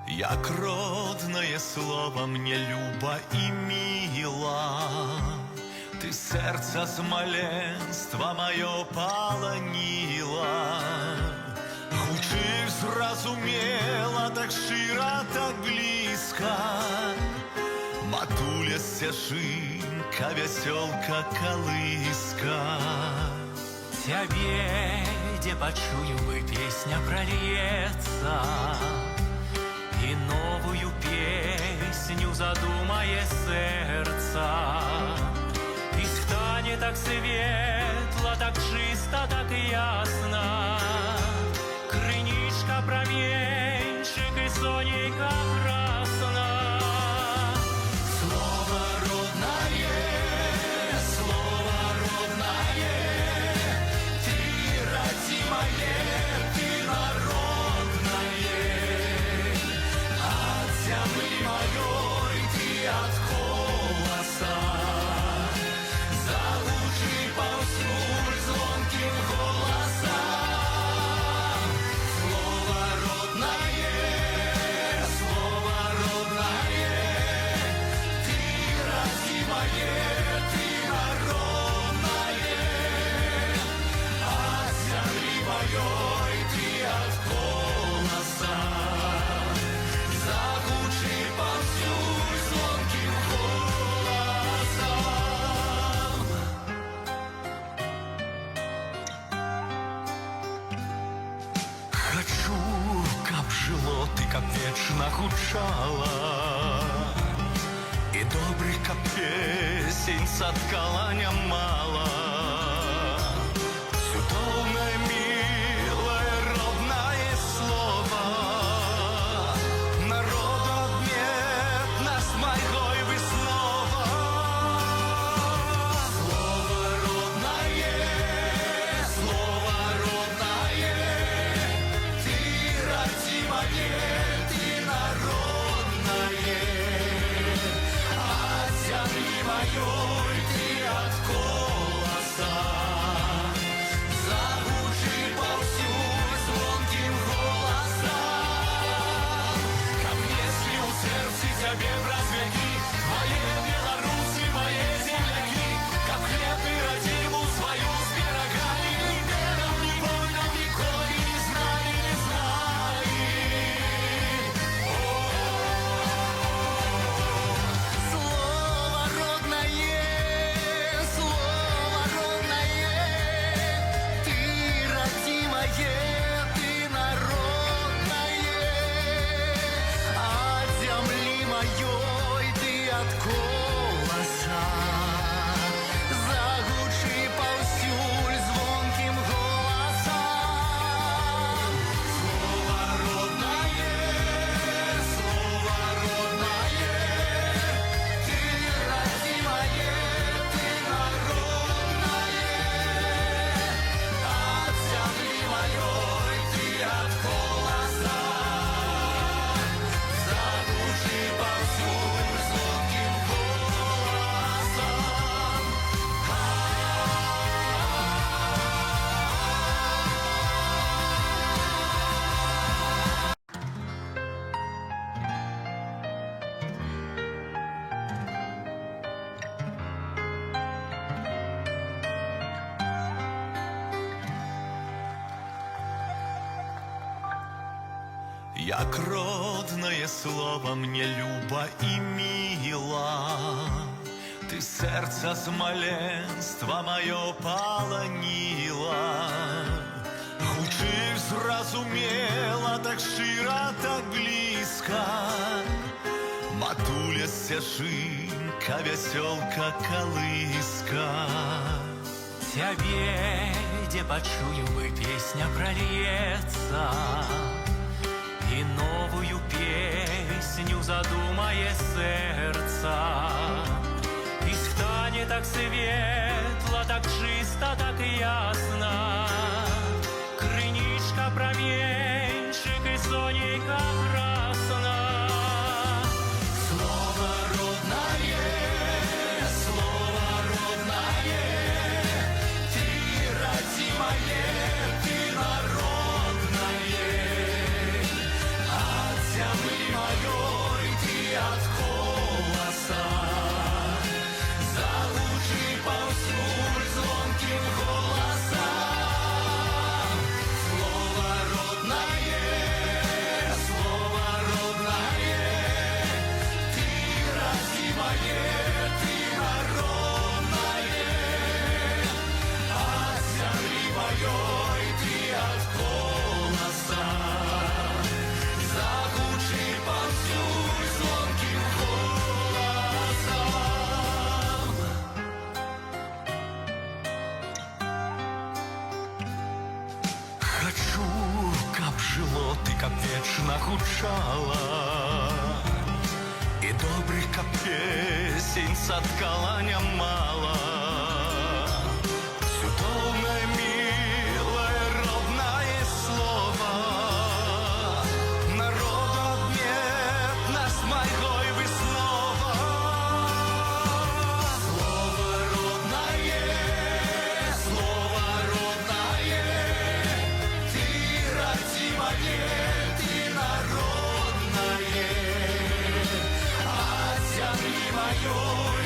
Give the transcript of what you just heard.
Як родное слово мне любо и мило, ты сердце смоленства мое полонила. Гучиш зразумела, так широ, так близко, матуля стяжинка, веселка, колыска. Тебе, где почую бы, песня прольется, и новую песню задумает сердце. И станет так светло, так чисто, так ясно. Крыничка променьшик и сонейка красна. Слово родное, ты родимое, ты народное, от земли моей ты от голоса. Зазвучи повсюдь звонким голосом. Слово родное, ты родимое, ты народное, от земли моей ты от голоса. Зазвучи повсюдь звонким голосом. Хочу, каб жило ты, каб вечно гучала, и добрых, каб песень соткала нямала. Цудоўнае, милое, родное слово, народу адметнасць майго і выснова. Слово родное, ты родимое, ты народное, от земли моей ты от голоса. Зазвучи повсюдь звонким голосом. Ко мне сли у сердце тебе развеки, мои белорусы, мои земляки, как хлеб и родиму свою с пирогами, ни бедом, ни войном, николи не знали, не знали. Слово родное, ты родимое, ты народное, от земли моей ты от голоса. Заглуши повсюдь звонким голосом. Слово родное, ты родимое, ты народное, от земли моей ты от голоса. Заглуши повсюдь звонким голосом. Як родное слово мне любо и мило, ты сердце смоленства мое полонила. Гучиш зразумела, так широ, так близко, матуля стяжинка, веселка, колыска. Тебе, где почую бы, песня прольется, и новую песню задумает сердце. И станет так светло, так чисто, так ясно. Крыничка променьшик и сонейка красна. Слово родное, ты родимое, ты народное, от земли моей от голоса. Заглуши повсюдь звонким голосом. Слово родное, ты родимое, ты народное, от земли моей ты от голоса. Заглуши повсюдь звонким голосом. Хочу, каб жыло ты, каб вечна гучала, і добрых каб песень садкала нямала. Цудоўнае, милое, родное слово, народ адметна з майго і выснова. Слово родное, ты родимое, ты народное, от земли моей